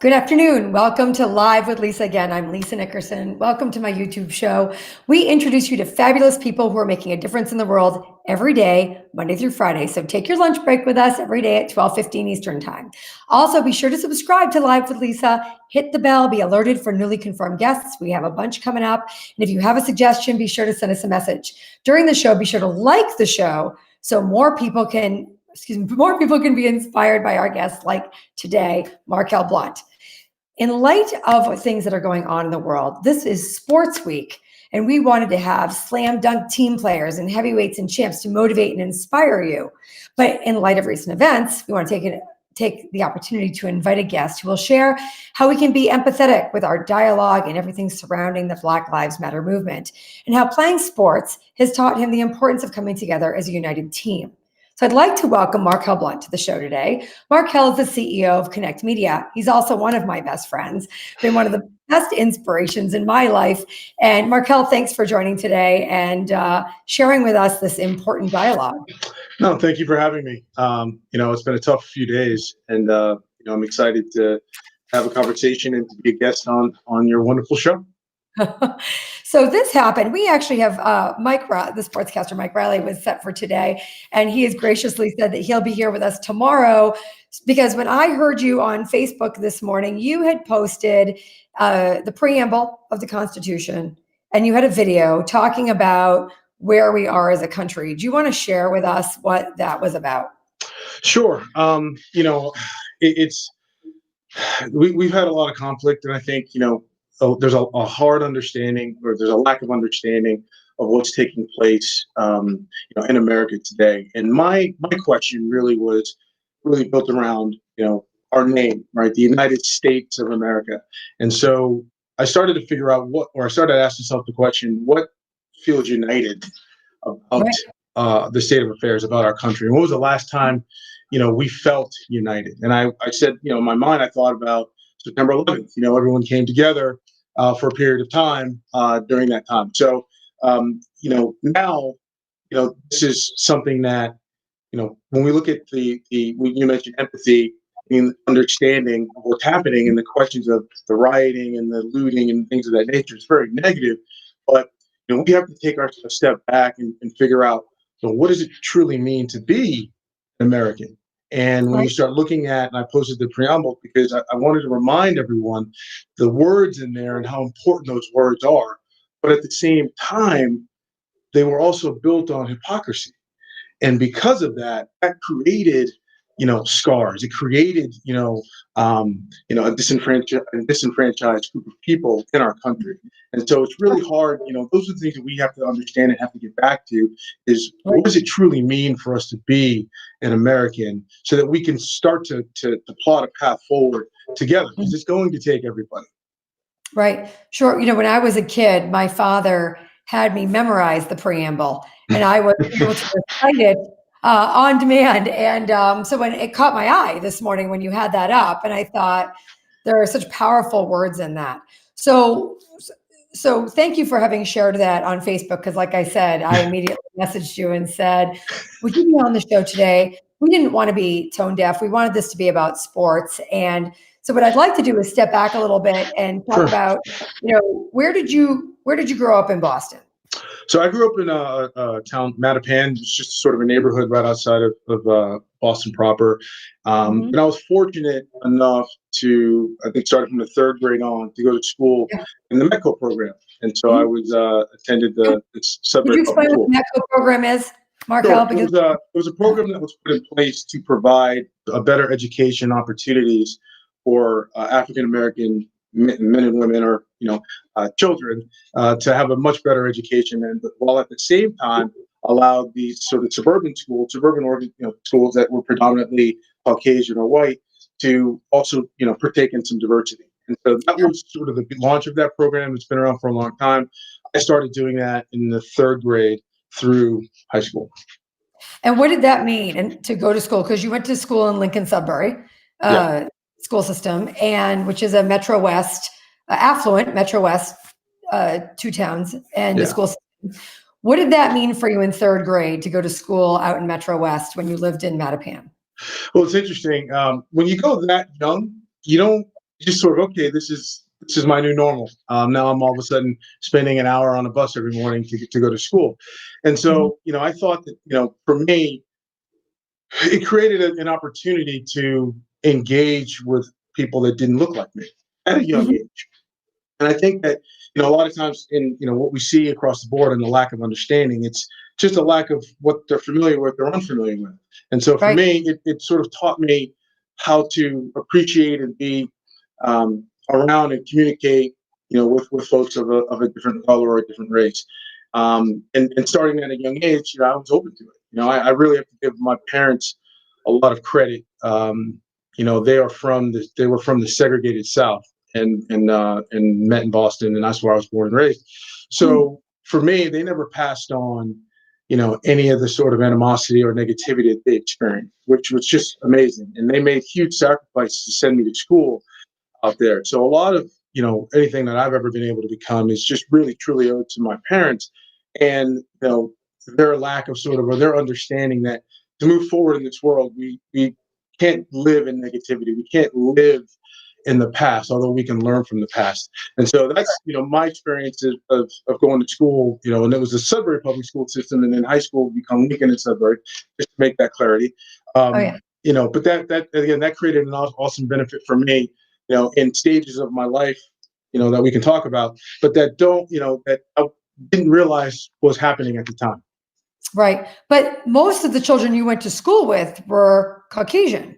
Good afternoon. Welcome to Live with Lisa again. I'm Lisa Nickerson. Welcome to my YouTube show. We introduce you to fabulous people who are making a difference in the world every day, Monday through Friday. So take your lunch break with us every day at 12:15 Eastern Time. Also, be sure to subscribe to Live with Lisa. Hit the bell, be alerted for newly confirmed guests. We have a bunch coming up. And if you have a suggestion, be sure to send us a message. During the show, be sure to like the show so more people can be inspired by our guests like today, Markell Blount. In light of things that are going on in the world, this is sports week, and we wanted to have slam dunk team players and heavyweights and champs to motivate and inspire you. But in light of recent events, we want to take the opportunity to invite a guest who will share how we can be empathetic with our dialogue and everything surrounding the Black Lives Matter movement, and how playing sports has taught him the importance of coming together as a united team. So I'd like to welcome Markell Blount to the show today. Markell is the CEO of KonnectMedia. He's also one of my best friends, been one of the best inspirations in my life. And Markell, thanks for joining today and sharing with us this important dialogue. No, thank you for having me. It's been a tough few days, and I'm excited to have a conversation and to be a guest on your wonderful show. So this happened. We actually have the sportscaster Mike Riley was set for today, and he has graciously said that he'll be here with us tomorrow, because when I heard you on Facebook this morning, you had posted the preamble of the Constitution, and you had a video talking about where we are as a country. Do you want to share with us what that was about? Sure. We've had a lot of conflict, and I think there's a hard understanding, or there's a lack of understanding of what's taking place, in America today. And my question really was built around, our name, right? The United States of America. And so I started to figure out I started to ask myself the question, what feels united about the state of affairs, about our country? And when was the last time, we felt united? And I said, in my mind, I thought about September 11th. Everyone came together for a period of time during that time. So, now, this is something that, when we look at when you mentioned empathy and understanding of what's happening and the questions of the rioting and the looting and things of that nature, it's very negative. But, we have to take a step back and figure out, what does it truly mean to be American? And when you start looking at, and I posted the preamble because I wanted to remind everyone the words in there and how important those words are. But at the same time, they were also built on hypocrisy. And because of that, that created, scars. It created, a disenfranchised group of people in our country. And so it's really hard. Those are the things that we have to understand and have to get back to is what does it truly mean for us to be an American, so that we can start to plot a path forward together, because it's going to take everybody. Right. Sure. When I was a kid, my father had me memorize the preamble, and I was able to recite it on demand. And so when it caught my eye this morning when you had that up, and I thought there are such powerful words in that. So thank you for having shared that on Facebook, because like I said, I immediately messaged you and said, would you be on the show today? We didn't want to be tone deaf. We wanted this to be about sports. And so what I'd like to do is step back a little bit and talk about, where did you grow up in Boston? So I grew up in a town, Mattapan, it's just sort of a neighborhood right outside of Boston proper. And I was fortunate enough to, I think, started from the third grade on to go to school in the METCO program. And so I was attended the Could you explain what the METCO program is, Markell? Sure. It was a program that was put in place to provide a better education opportunities for African American men and women, or children, to have a much better education, and while at the same time allowed these sort of suburban schools that were predominantly Caucasian or white to also partake in some diversity. And so that was sort of the launch of that program. It's been around for a long time. I started doing that in the third grade through high school. And what did that mean, and to go to school? Because you went to school in Lincoln Sudbury school system, and which is a Metro West, affluent Metro West, two towns and the school system. What did that mean for you in third grade to go to school out in Metro West when you lived in Mattapan? Well, it's interesting. When you go that young, you don't just sort of, okay, this is my new normal. Now I'm all of a sudden spending an hour on a bus every morning to go to school. And so, I thought that, for me, it created an opportunity to engage with people that didn't look like me at a young Mhm. age. And I think that, a lot of times in, what we see across the board and the lack of understanding, it's just a lack of what they're familiar with or unfamiliar with. And so for Right. me, it sort of taught me how to appreciate and be around and communicate, with folks of a different color or a different race. And starting at a young age, I was open to it. I really have to give my parents a lot of credit. They were from the segregated South and met in Boston, and that's where I was born and raised. Mm. So for me, they never passed on, any of the sort of animosity or negativity that they experienced, which was just amazing. And they made huge sacrifices to send me to school out there. So a lot of, anything that I've ever been able to become is just really truly owed to my parents and, their lack of sort of, or their understanding that to move forward in this world, we can't live in negativity. We can't live in the past, although we can learn from the past. And so that's, my experience of going to school, and it was the Sudbury public school system, and then high school become Lincoln and Sudbury, just to make that clarity. Oh yeah. But that again, that created an awesome benefit for me, in stages of my life, that we can talk about, but that I didn't realize was happening at the time. Right. But most of the children you went to school with were Caucasian,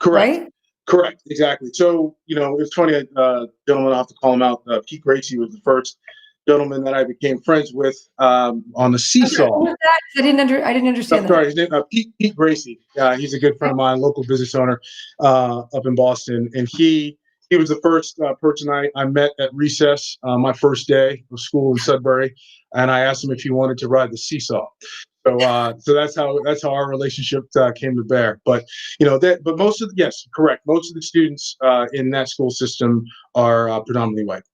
Correct. right? Correct. Exactly. So, it's funny, gentleman, I'll have to call him out. Pete Gracie was the first gentleman that I became friends with on the Okay. What seesaw. was that? I didn't understand Sorry, that. his name Pete Gracie. He's a good friend of mine, local business owner up in Boston, and he was the first person I met at recess, my first day of school in Sudbury, and I asked him if he wanted to ride the seesaw. So that's how our relationship came to bear. But but yes, correct. Most of the students in that school system are predominantly white.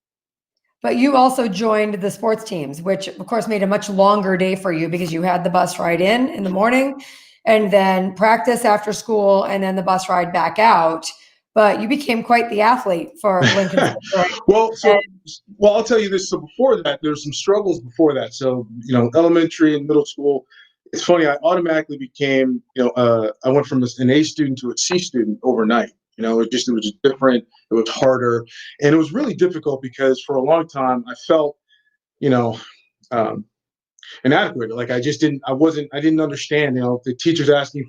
But you also joined the sports teams, which of course made a much longer day for you because you had the bus ride in the morning and then practice after school and then the bus ride back out. But you became quite the athlete for Lincoln Square. well, And so I'll tell you this. So before that, there's some struggles before that. So elementary and middle school. It's funny. I automatically became I went from an A student to a C student overnight. It was just different. It was harder, and it was really difficult because for a long time I felt you know um, inadequate. Like I didn't understand. The teacher's asking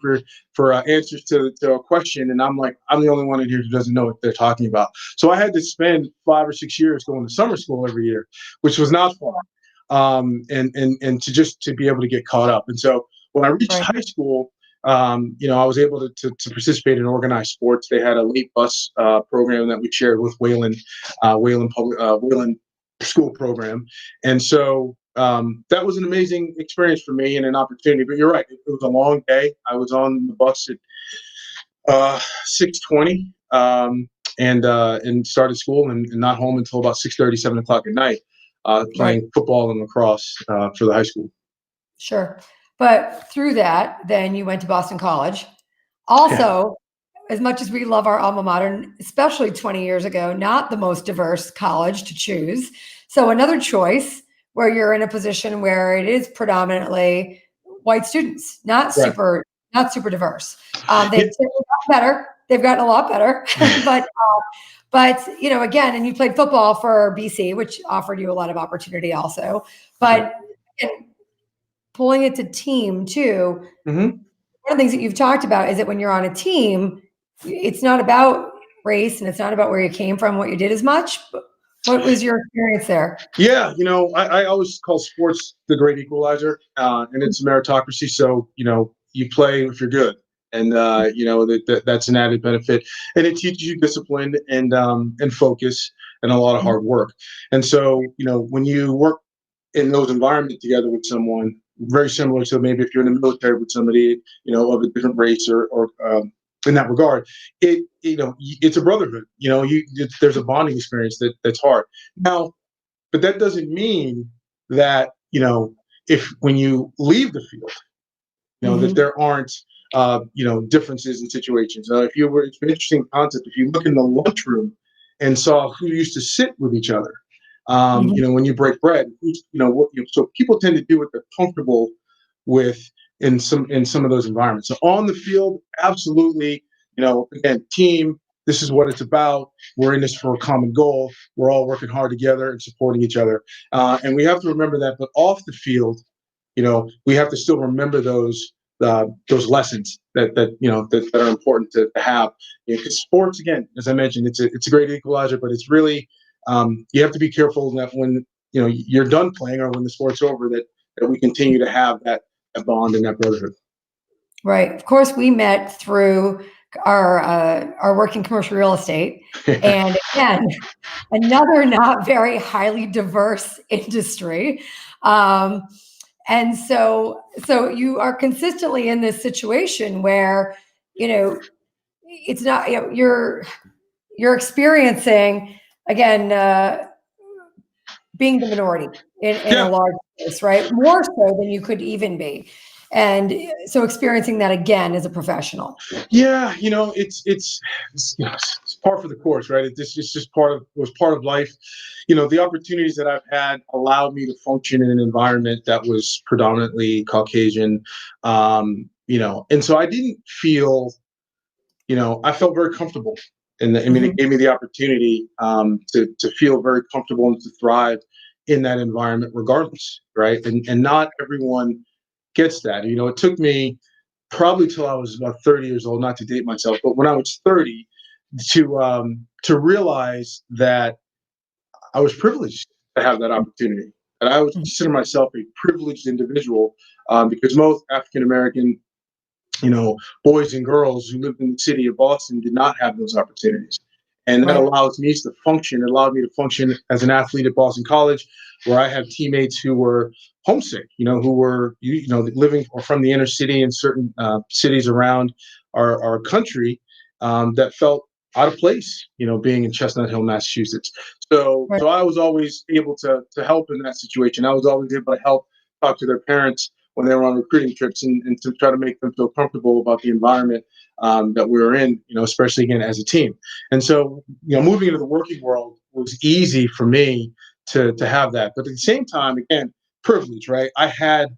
for answers to a question, and I'm the only one in here who doesn't know what they're talking about. So I had to spend 5 or 6 years going to summer school every year, which was not fun. And to be able to get caught up. And so when I reached right, high school, I was able to participate in organized sports. They had a late bus program that we shared with Wayland school program, and so that was an amazing experience for me and an opportunity. But you're right; it was a long day. I was on the bus at 6:20, and started school and not home until about 6:30, 7 o'clock at night, right, playing football and lacrosse for the high school. sure. But through that, then you went to Boston College. Yeah, Also, as much as we love our alma mater, especially 20 years ago, not the most diverse college to choose. So another choice where you're in a position where it is predominantly white students, right. not super diverse. Yeah, They've certainly gotten better. They've gotten a lot better, but again, and you played football for BC, which offered you a lot of opportunity also. right. But and pulling it to team too, Hmm. one of the things that you've talked about is that when you're on a team, it's not about race and it's not about where you came from, what you did as much. But what was your experience there? Yeah, I always call sports the great equalizer, and it's a meritocracy. So you play if you're good, and that's an added benefit, and it teaches you discipline and focus and a lot of hard work. And so when you work in those environments together with someone very similar to maybe if you're in the military with somebody of a different race or in that regard, it's a brotherhood. There's a bonding experience that's hard now, but that doesn't mean that if when you leave the field, that Mm-hmm. there aren't differences in situations. If you were, it's an interesting concept. If you look in the lunchroom and saw who used to sit with each other. Mhm. When you break bread, so people tend to do what they're comfortable with in some of those environments. So on the field, absolutely, again, team. This is what it's about. We're in this for a common goal. We're all working hard together and supporting each other. And we have to remember that. But off the field, we have to still remember those lessons that are important to have. Because sports, again, as I mentioned, it's a great equalizer, but it's really you have to be careful that when you're done playing or when the sport's over, that we continue to have that bond and that brotherhood. Right. Of course, we met through our work in commercial real estate, and again, another not very highly diverse industry. Um, and so you are consistently in this situation where you know it's not you're experiencing again being the minority in a Yeah, large place, right? More so than you could even be. And so experiencing that again as a professional. yeah, it's par for the course, right? It's just part of life. The opportunities that I've had allowed me to function in an environment that was predominantly Caucasian, and so I didn't feel, I felt very comfortable, and I mean, it Mhm. gave me the opportunity to feel very comfortable and to thrive in that environment, regardless, right? And not everyone gets that. It took me probably till I was about 30 years old, not to date myself, but when I was 30, to realize that I was privileged to have that opportunity. And I would Mhm. consider myself a privileged individual because most African American, boys and girls who lived in the city of Boston did not have those opportunities. And that Right. allows me to function. It allowed me to function as an athlete at Boston College, where I have teammates who were homesick, who were living or from the inner city and certain cities around our country that felt out of place, being in Chestnut Hill, Massachusetts. So, Right. so I was always able to help in that situation. I was always able to help talk to their parents when they were on recruiting trips and to try to make them feel comfortable about the environment that we were in, especially again as a team. And so, moving into the working world was easy for me to have that. But at the same time, again, privilege, right? I had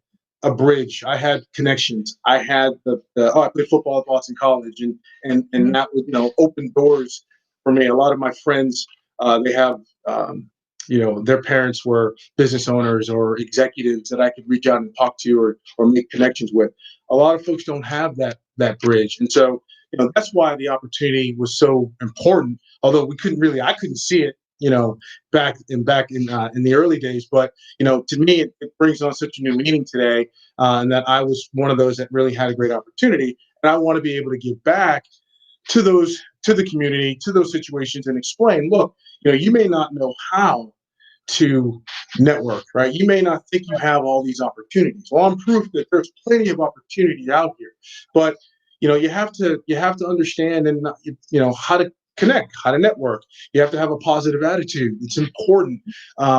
a bridge, I had connections, I had I played football at Boston College, and Mhm. that would open doors for me. A lot of my friends, they have. Their parents were business owners or executives that I could reach out and talk to or make connections with. A lot of folks don't have that bridge, and so that's why the opportunity was so important. Although I couldn't see it, back in the early days. But to me, it brings on such a new meaning today, and that I was one of those that really had a great opportunity, and I want to be able to give back to the community, to those situations, and explain. Look, you may not know how to network, right? You may not think you have all these opportunities. Well, I'm proof that there's plenty of opportunity out here, but you have to understand and how to connect, how to network. You have to have a positive attitude. It's important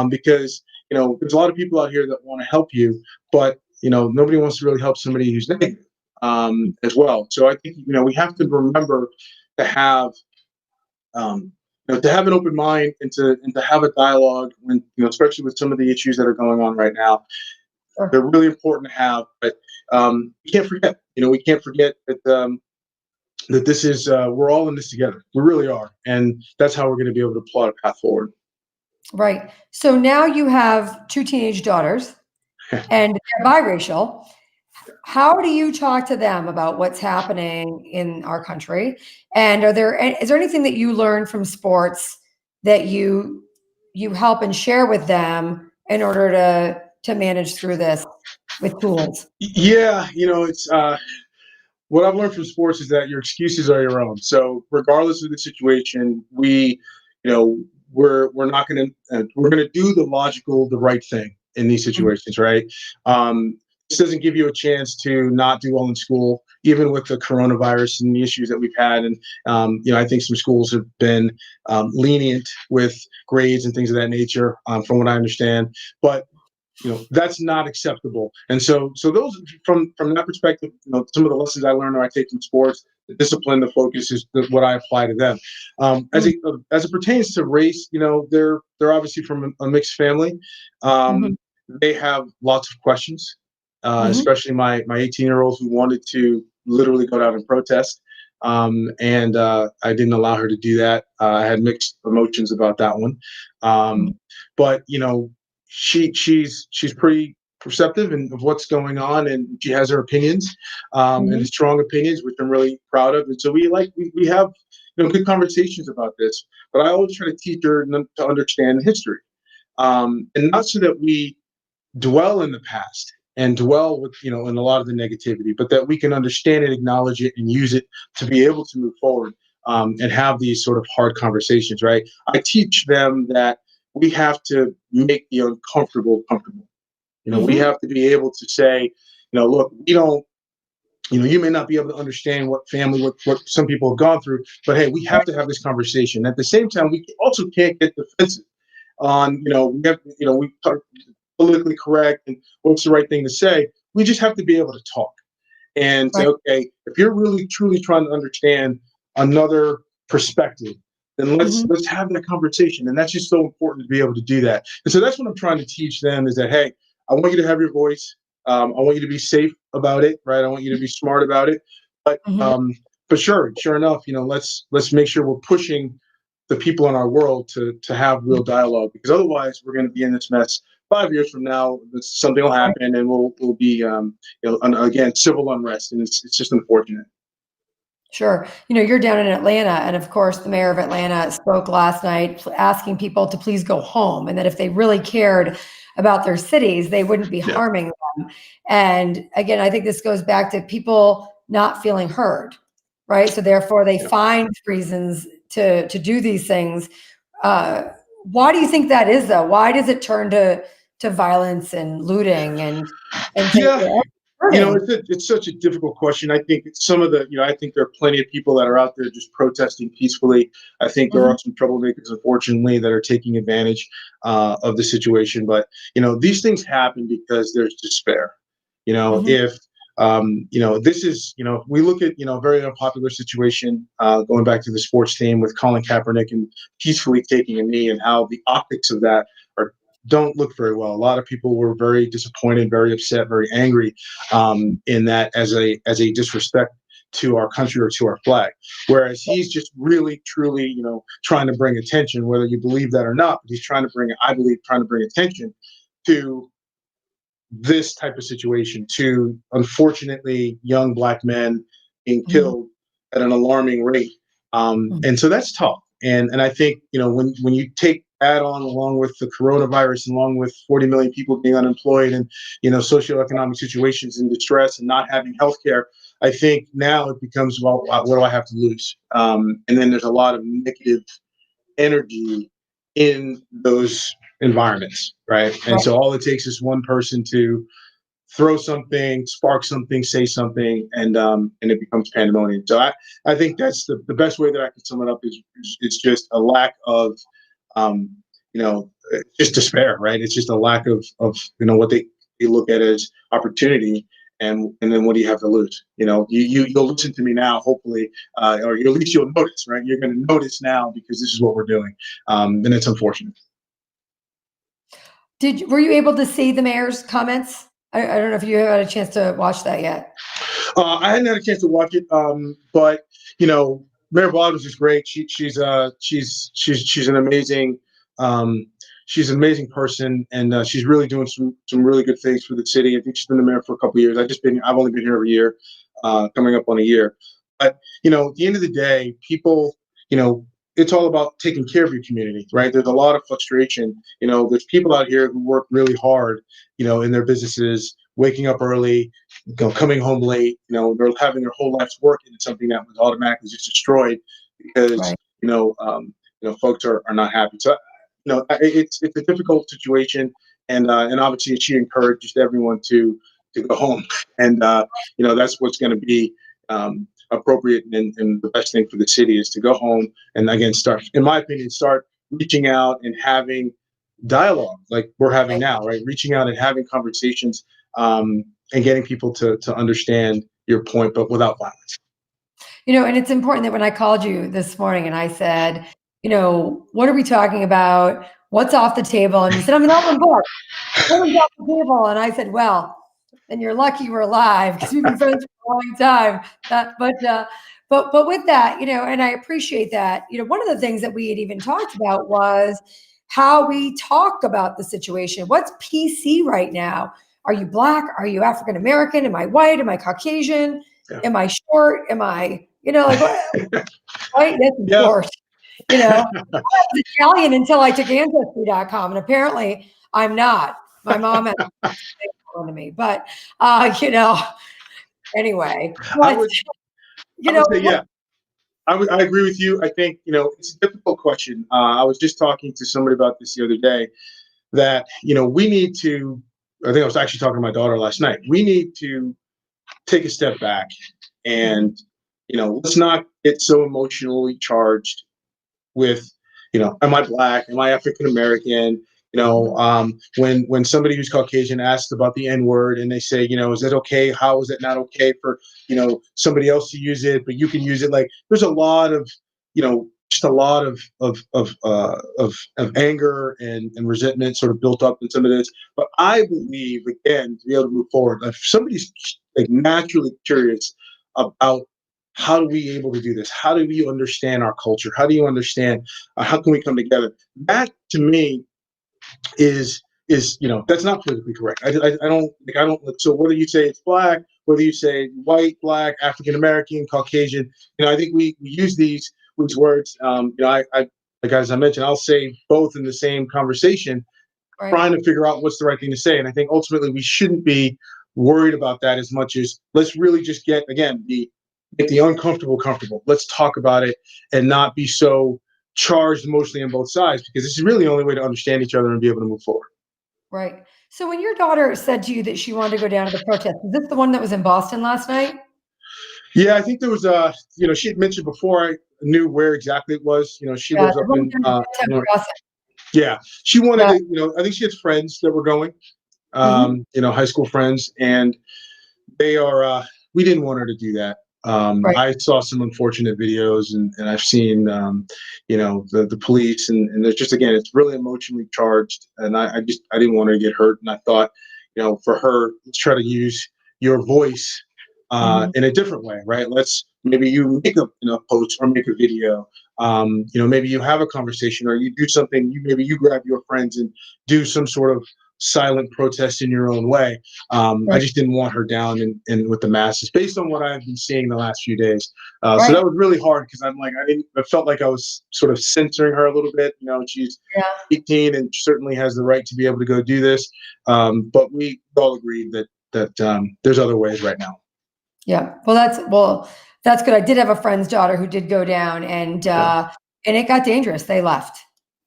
because there's a lot of people out here that want to help you, but nobody wants to really help somebody who's negative as well. So I think we have to remember to have to have an open mind and to have a dialogue when especially with some of the issues that are going on right now. Sure. They're really important to have, but we can't forget. We can't forget that this is we're all in this together. We really are, and that's how we're going to be able to plot a path forward. Right. So now you have two teenage daughters and they're biracial. How do you talk to them about what's happening in our country? And is there anything that you learn from sports that you help and share with them in order to manage through this with tools? Yeah, it's what I've learned from sports is that your excuses are your own. So regardless of the situation, you know, we're not going to we're going to do the right thing in these Mhm. situations, right? This doesn't give you a chance to not do well in school, even with the coronavirus and the issues that we've had. And I think some schools have been lenient with grades and things of that nature, from what I understand. But that's not acceptable. And so those from that perspective, some of the lessons I learned or I take from sports, the discipline, the focus is what I apply to them. As it pertains to race, they're obviously from a mixed family. Mm-hmm. They have lots of questions, Mm-hmm. especially my 18-year-old who wanted to literally go down and protest. And I didn't allow her to do that. I had mixed emotions about that one. But she's pretty perceptive of what's going on, and she has her opinions, Mm-hmm. and strong opinions, which I'm really proud of. And so we have good conversations about this. But I always try to teach her to understand history, and not so that we dwell in the past and dwell with in a lot of the negativity, but that we can understand it, acknowledge it, and use it to be able to move forward, and have these sort of hard conversations. Right? I teach them that we have to make the uncomfortable comfortable. We Mm-hmm. have to be able to say, look, we don't. You may not be able to understand what some people have gone through, but hey, we have to have this conversation. At the same time, we also can't get defensive on, we talk politically correct and what's the right thing to say. We just have to be able to talk and say, Right. okay, if you're really truly trying to understand another perspective, then Mm-hmm. let's have that conversation. And that's just so important to be able to do that. And so that's what I'm trying to teach them is that, hey, I want you to have your voice. I want you to be safe about it, right? I want you to be smart about it. But Mm-hmm. sure enough, let's make sure we're pushing the people in our world to have real dialogue, because otherwise we're going to be in this mess 5 years from now. Something will happen, and we'll be again, civil unrest, and it's just unfortunate. Sure. You're down in Atlanta, and of course, the mayor of Atlanta spoke last night asking people to please go home, and that if they really cared about their cities, they wouldn't be Yeah. harming them. And again, I think this goes back to people not feeling heard, right? So therefore, they Yeah. find reasons to do these things. Uh, why do you think that is, though? Why does it turn to violence and looting and things Yeah. that are hurting? It's such a difficult question. I think some of the, I think there are plenty of people that are out there just protesting peacefully. I think there Mhm. are some troublemakers, unfortunately, that are taking advantage of the situation. But, these things happen because there's despair. Mhm. If, this is, we look at, a very unpopular situation, going back to the sports team with Colin Kaepernick and peacefully taking a knee, and how the optics of that are don't look very well. A lot of people were very disappointed, very upset, very angry, in that as a disrespect to our country or to our flag. Whereas he's just really, truly, trying to bring attention, whether you believe that or not. But he's I believe, trying to bring attention to this type of situation, to unfortunately young Black men being Mhm. killed at an alarming rate. Mhm. And so that's tough. And I think, when you take that on along with the coronavirus, along with 40 million people being unemployed, and socioeconomic situations in distress and not having health care, I think now it becomes, well, what do I have to lose? And then there's a lot of negative energy in those environments, right? And Right. so all it takes is one person to throw something, spark something, say something, and it becomes pandemonium. So I think that's the best way that I can sum it up is it's just a lack of um, just despair, right? It's just a lack of what they look at as opportunity. And then what do you have to lose? You'll listen to me now, hopefully, or at least you'll notice, right? You're going to notice now because this is what we're doing, and it's unfortunate. Were you able to see the mayor's comments? I don't know if you had a chance to watch that yet. I hadn't had a chance to watch it, but Mayor Blount is just great. She's an amazing um, she's an amazing person, and she's really doing some really good things for the city. I think she's been the mayor for a couple of years. I've only been here a year, coming up on a year. But at the end of the day, people, it's all about taking care of your community, right? There's a lot of frustration. There's people out here who work really hard, in their businesses, waking up early, coming home late. They're having their whole life's work into something that was automatically just destroyed because Right. folks are not happy. So it's a difficult situation, and obviously she encouraged everyone to go home, and that's what's going to be appropriate, and the best thing for the city is to go home and again start, in my opinion, start reaching out and having dialogue like we're having now, right? Reaching out and having conversations, and getting people to understand your point, but without violence. And it's important that when I called you this morning and I said, what are we talking about? What's off the table? And you said, I'm an open book. What is off the table? And I said, well, then you're lucky we're alive because we've been friends for a long time. But with that, and I appreciate that. One of the things that we had even talked about was how we talk about the situation. What's PC right now? Are you Black? Are you African American? Am I white? Am I Caucasian? Yeah. Am I short? Am I, like what? White? Yes, I'm short. I was Italian until I took Ancestry.com, and apparently I'm not. My mom had to me, but anyway. I would say, yeah. I agree with you. I think, it's a difficult question. I was just talking to somebody about this the other day that, we need to, I think I was actually talking to my daughter last night. We need to take a step back and, let's not get so emotionally charged with, am I Black? Am I African American? When somebody who's Caucasian asks about the N word and they say, is it okay? How is it not okay for, somebody else to use it, but you can use it? Like, there's a lot of, just a lot of anger and resentment sort of built up in some of this. But I believe, again, to be able to move forward, if somebody's like naturally curious about how do we able to do this? How do we understand our culture? How do you understand? How can we come together? That to me is that's not politically correct. I don't. So whether you say it's Black, whether you say white, Black, African American, Caucasian, I think we use these words. I like, as I mentioned, I'll say both in the same conversation, Right. trying to figure out what's the right thing to say. And I think ultimately we shouldn't be worried about that as much as let's really just make the uncomfortable comfortable. Let's talk about it and not be so charged emotionally on both sides, because this is really the only way to understand each other and be able to move forward. Right. So when your daughter said to you that she wanted to go down to the protest, is this the one that was in Boston last night? Yeah, I think there was she had mentioned before I knew where exactly it was. She lives up in yeah. She wanted to, I think she had friends that were going, high school friends, and they are we didn't want her to do that. Right. I saw some unfortunate videos, and I've seen the police, and there's just, again, it's really emotionally charged, and I didn't want her to get hurt, and I thought, for her, let's try to use your voice in a different way, right? Maybe you make a post or make a video. Maybe you have a conversation, or you do something. Maybe you grab your friends and do some sort of silent protest in your own way. I just didn't want her down in with the masses, based on what I've been seeing the last few days. So that was really hard, because I'm like, I felt like I was sort of censoring her a little bit. She's 18 and certainly has the right to be able to go do this. But we all agreed that there's other ways right now. Yeah. Well, that's good. I did have a friend's daughter who did go down, and it got dangerous. They left.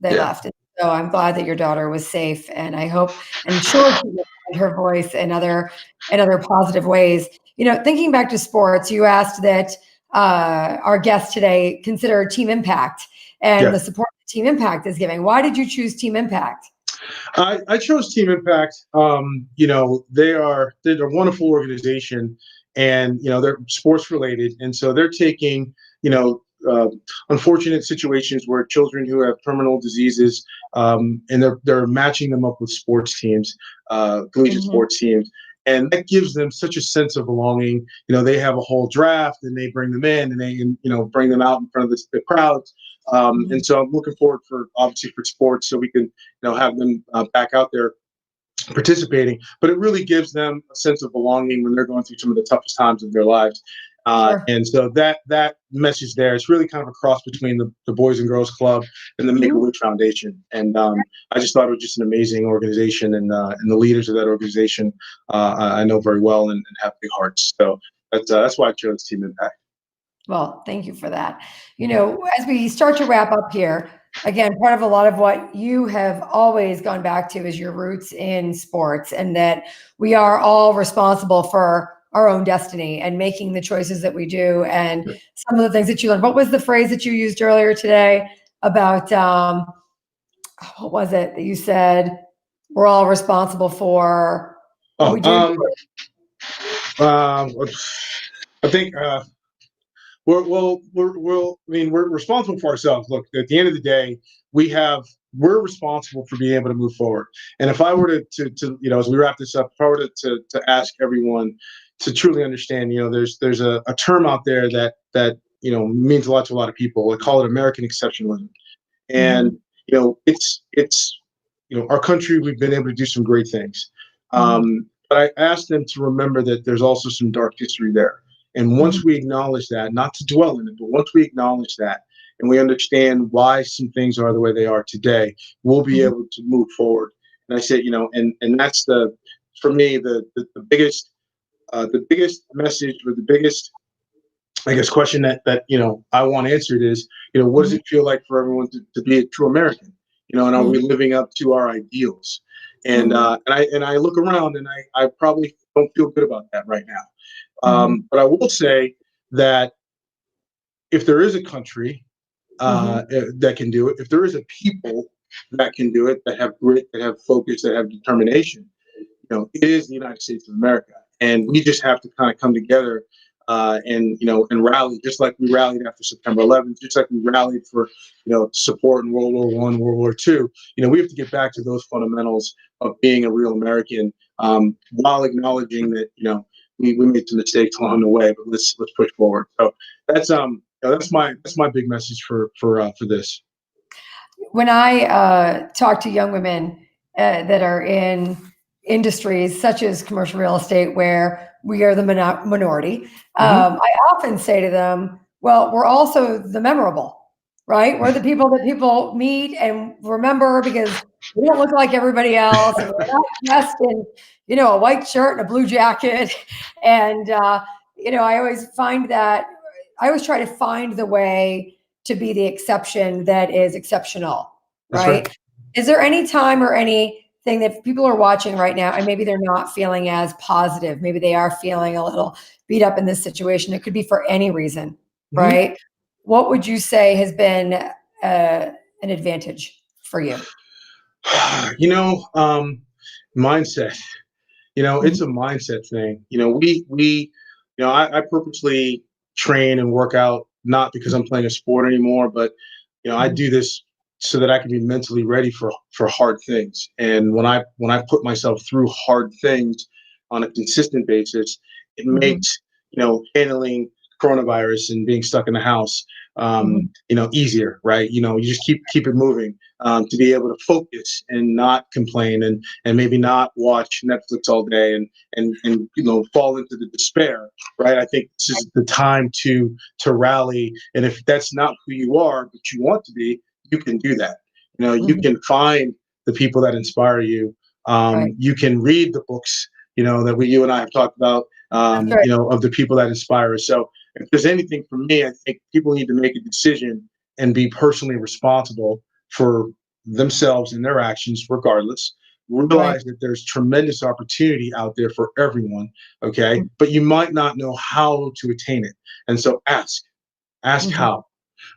Left. And so I'm glad that your daughter was safe, and I hope and sure she will find her voice in other positive ways. Thinking back to sports, you asked that our guest today consider Team Impact and the support that Team Impact is giving. Why did you choose Team Impact? I chose Team Impact. They're a wonderful organization, and they're sports related, and so they're taking unfortunate situations where children who have terminal diseases, and they're matching them up with sports teams, collegiate sports teams. And that gives them such a sense of belonging. They have a whole draft, and they bring them in, and they bring them out in front of the crowds. And so I'm looking forward obviously for sports, so we can have them back out there participating. But it really gives them a sense of belonging when they're going through some of the toughest times of their lives. And so that message there is really kind of a cross between the Boys and Girls Club and the Make-A-Wish Foundation. And I just thought it was just an amazing organization, and the leaders of that organization I know very well and have big hearts. So that's why I chose Team Impact. Well, thank you for that. As we start to wrap up here, again, part of a lot of what you have always gone back to is your roots in sports, and that we are all responsible for our own destiny and making the choices that we do, and some of the things that you learned. What was the phrase that you used earlier today about, what was it that you said? We're all responsible for what we do. I think, We're responsible for ourselves. Look, at the end of the day, we're responsible for being able to move forward. And if I were to as we wrap this up, if I were to ask everyone to truly understand, there's a term out there that means a lot to a lot of people. I call it American exceptionalism. And it's our country, we've been able to do some great things. But I asked them to remember that there's also some dark history there. And once we acknowledge that, not to dwell in it, but once we acknowledge that and we understand why some things are the way they are today, we'll be able to move forward. And I said, and that's for me, the biggest message, or the biggest, I guess, question that I want answered is, what does it feel like for everyone to be a true American? And are we living up to our ideals? And I look around and I probably don't feel good about that right now. But I will say that if there is a country that can do it, if there is a people that can do it, that have grit, that have focus, that have determination, it is the United States of America. And we just have to kind of come together and rally, just like we rallied after September 11th, just like we rallied for support in World War I, World War II. We have to get back to those fundamentals of being a real American, while acknowledging that we made some mistakes along the way, but let's push forward. So that's my big message for this. When I talk to young women that are in industries such as commercial real estate, where we are the minority, I often say to them, well, we're also the memorable, right? We're the people that people meet and remember because we don't look like everybody else, and we're not dressed in, a white shirt and a blue jacket. And, I always try to find the way to be the exception that is exceptional, right? Is there any time or anything that people are watching right now and maybe they're not feeling as positive? Maybe they are feeling a little beat up in this situation. It could be for any reason, right? What would you say has been an advantage for you? Mindset. It's a mindset thing. I purposely train and work out, not because I'm playing a sport anymore, but I do this so that I can be mentally ready for hard things. And when I put myself through hard things on a consistent basis, it makes handling coronavirus and being stuck in the house easier, right? You just keep it moving, to be able to focus and not complain and maybe not watch Netflix all day and fall into the despair, right? I think this is the time to rally. And if that's not who you are, but you want to be, you can do that. You can find the people that inspire you. You can read the books, that you and I have talked about, of the people that inspire us. So if there's anything for me, I think people need to make a decision and be personally responsible for themselves and their actions, regardless. Realize that there's tremendous opportunity out there for everyone, okay? But you might not know how to attain it. And so ask how.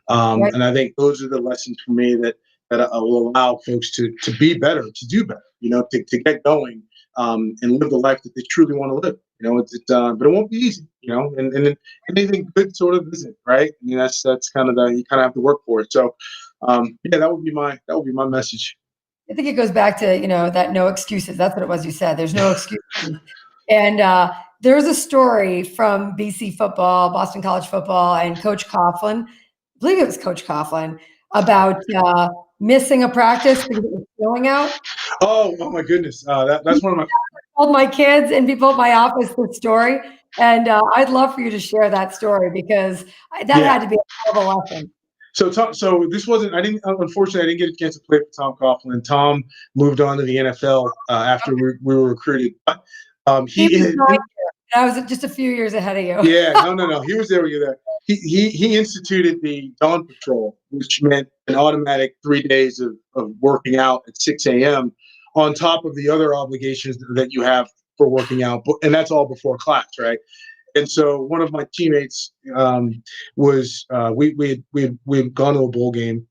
And I think those are the lessons for me that will allow folks to be better, to do better, to get going, and live the life that they truly want to live. But it won't be easy, and anything good sort of isn't, right? I mean, that's kind of you kind of have to work for it. So, that would be my message. I think it goes back to, that no excuses. That's what it was you said. There's no excuses. And there's a story from BC football, Boston College football, and Coach Coughlin, I believe it was Coach Coughlin, about missing a practice because it was snowing out. Oh my goodness. That's one of my... told my kids and people at my office this story. And I'd love for you to share that story because that had to be a hell of a lesson. So this wasn't, unfortunately, I didn't get a chance to play for Tom Coughlin. Tom moved on to the NFL after we were recruited. I was just a few years ahead of you. Yeah, no. He was there when you were there. He instituted the Dawn Patrol, which meant an automatic 3 days of working out at 6 a.m. on top of the other obligations that you have for working out. And that's all before class, right? And so one of my teammates was we had gone to a bowl game,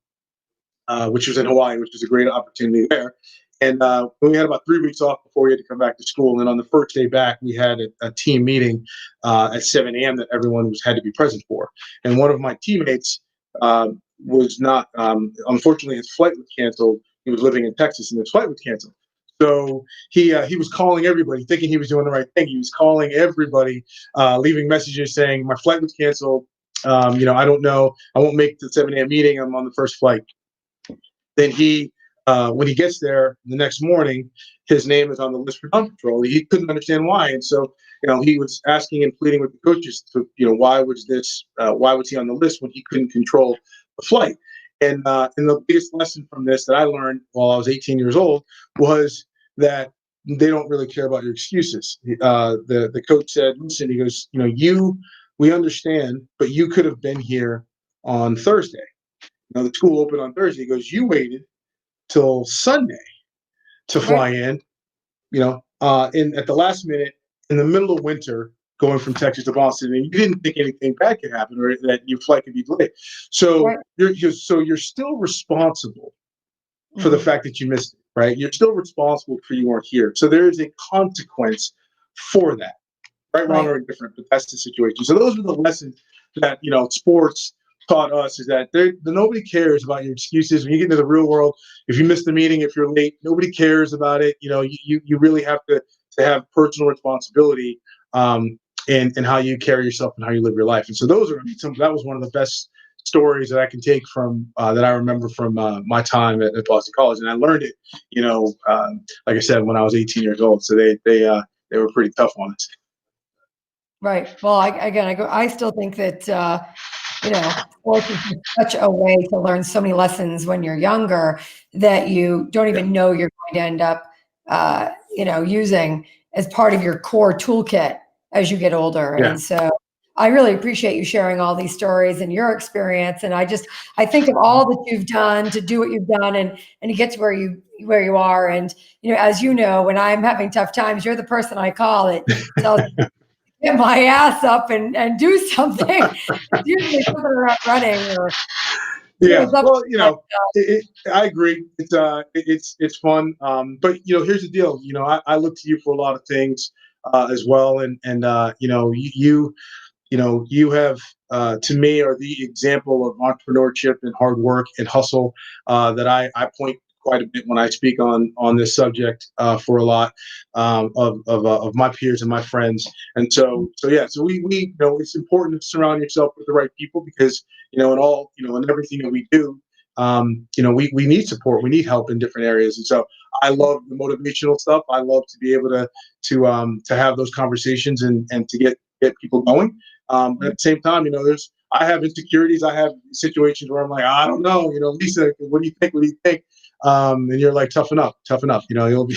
which was in Hawaii, which was a great opportunity there. And we had about 3 weeks off before we had to come back to school. And on the first day back, we had a team meeting at 7 a.m. that everyone had to be present for. And one of my teammates was not, unfortunately, his flight was canceled. He was living in Texas, and his flight was canceled. So he was calling everybody, thinking he was doing the right thing. He was calling everybody, leaving messages saying, "My flight was canceled. I don't know. I won't make the 7 a.m. meeting. I'm on the first flight." Then when he gets there the next morning, his name is on the list for gun patrol. He couldn't understand why, and so he was asking and pleading with the coaches to, why was he on the list when he couldn't control the flight? And the biggest lesson from this that I learned while I was 18 years old was that they don't really care about your excuses. The coach said, "Listen," he goes, we understand, but you could have been here on Thursday. The school opened on Thursday. He goes, "You waited till Sunday to fly in, at the last minute in the middle of winter, going from Texas to Boston, and you didn't think anything bad could happen or that your flight could be delayed. So you're still responsible for the fact that you missed it, right? You're still responsible for you weren't here. So there is a consequence for that, right, wrong, or indifferent, but that's the situation. So those are the lessons that sports taught us, is that nobody cares about your excuses when you get into the real world. If you miss the meeting, if you're late, nobody cares about it. You really have to have personal responsibility in how you carry yourself and how you live your life. And so that was one of the best stories that I can take from that I remember from my time at Boston College, and I learned it, like I said, when I was 18 years old. So they were pretty tough on us. Right. Well, I still think that sports is such a way to learn so many lessons when you're younger that you don't even know you're going to end up, using as part of your core toolkit as you get older. Yeah. And so I really appreciate you sharing all these stories and your experience. And I think of all that you've done to do what you've done and to get to where you are. And, as you know, when I'm having tough times, you're the person I call. It tells me, get my ass up and do something. It's usually something around running or well, I agree. It's fun. But here's the deal. I look to you for a lot of things as well, and you have to me are the example of entrepreneurship and hard work and hustle that I point quite a bit when I speak on this subject for a lot of my peers and my friends. And so we it's important to surround yourself with the right people, because in everything that we do, we need support, we need help in different areas. And so I love the motivational stuff. I love to be able to have those conversations and to get people going. But at the same time, I have insecurities. I have situations where I'm like, I don't know, Lisa, what do you think? What do you think? And you're like, toughen up, you'll be.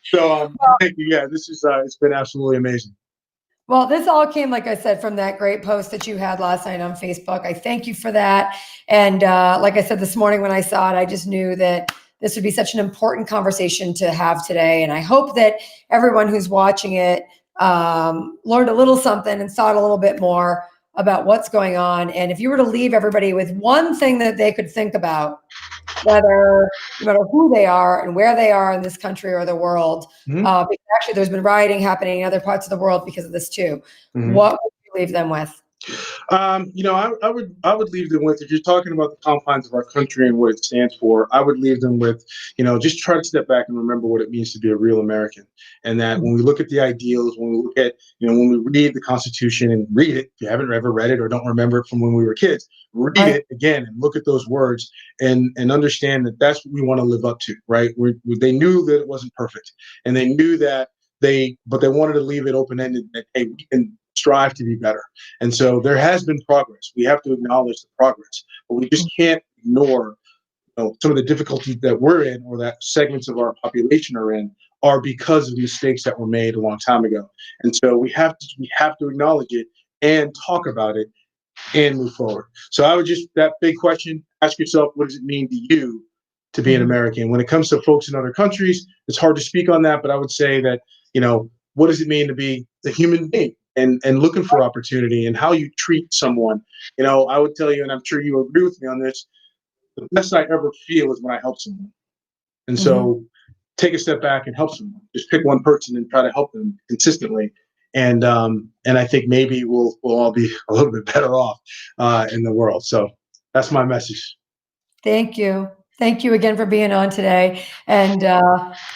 So thank you. Yeah, this is it's been absolutely amazing. Well, this all came, like I said, from that great post that you had last night on Facebook. I thank you for that. And like I said this morning when I saw it, I just knew that this would be such an important conversation to have today. And I hope that everyone who's watching it learned a little something and thought a little bit more about what's going on. And if you were to leave everybody with one thing that they could think about, no matter who they are and where they are in this country or the world, because actually there's been rioting happening in other parts of the world because of this too. What would you leave them with? I would leave them with, if you're talking about the confines of our country and what it stands for, I would leave them with, just try to step back and remember what it means to be a real American. And that when we look at the ideals, when we look at, when we read the Constitution and read it, if you haven't ever read it or don't remember it from when we were kids, read it again and look at those words and understand that that's what we want to live up to, right? They knew that it wasn't perfect, and they knew that but they wanted to leave it open-ended, that, hey, we can strive to be better. And so there has been progress. We have to acknowledge the progress, but we just can't ignore some of the difficulties that we're in, or that segments of our population are in, are because of mistakes that were made a long time ago. And so we have to acknowledge it and talk about it and move forward. So I would that big question, ask yourself, what does it mean to you to be an American? When it comes to folks in other countries, it's hard to speak on that, but I would say that, what does it mean to be a human being and looking for opportunity and how you treat someone? I would tell you, and I'm sure you agree with me on this, the best I ever feel is when I help someone. And so take a step back and help someone. Just pick one person and try to help them consistently. And I think maybe we'll all be a little bit better off in the world. So that's my message. Thank you. Thank you again for being on today. And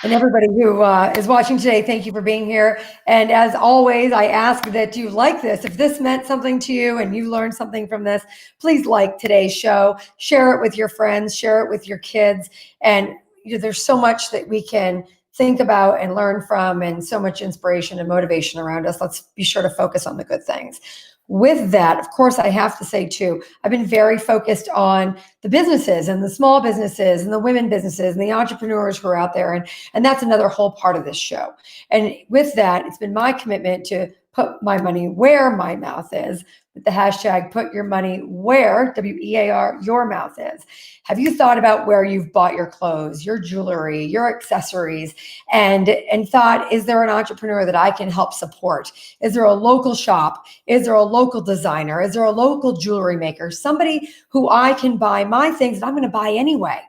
everybody who is watching today, thank you for being here. And as always, I ask that you like this. If this meant something to you and you learned something from this, please like today's show, share it with your friends, share it with your kids. And there's so much that we can think about and learn from, and so much inspiration and motivation around us. Let's be sure to focus on the good things. With that, of course, I have to say too, I've been very focused on the businesses and the small businesses and the women businesses and the entrepreneurs who are out there. And that's another whole part of this show. And with that, it's been my commitment to put my money where my mouth is, with the hashtag put your money where, WEAR, your mouth is. Have you thought about where you've bought your clothes, your jewelry, your accessories, and thought, is there an entrepreneur that I can help support? Is there a local shop? Is there a local designer? Is there a local jewelry maker? Somebody who I can buy my things that I'm going to buy anyway,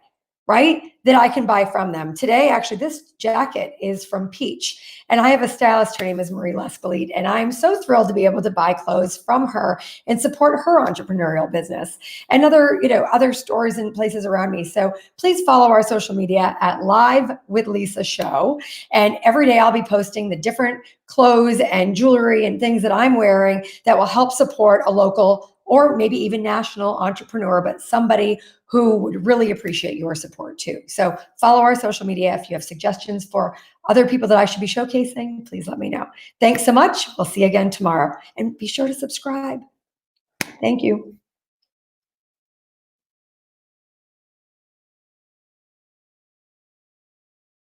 right? That I can buy from them. Today, actually, this jacket is from Peach. And I have a stylist, her name is Marie Lescalit, and I'm so thrilled to be able to buy clothes from her and support her entrepreneurial business and other stores and places around me. So please follow our social media at Live with Lisa Show. And every day I'll be posting the different clothes and jewelry and things that I'm wearing that will help support a local or maybe even national entrepreneur, but somebody who would really appreciate your support too. So follow our social media. If you have suggestions for other people that I should be showcasing, please let me know. Thanks so much. We'll see you again tomorrow. And be sure to subscribe. Thank you.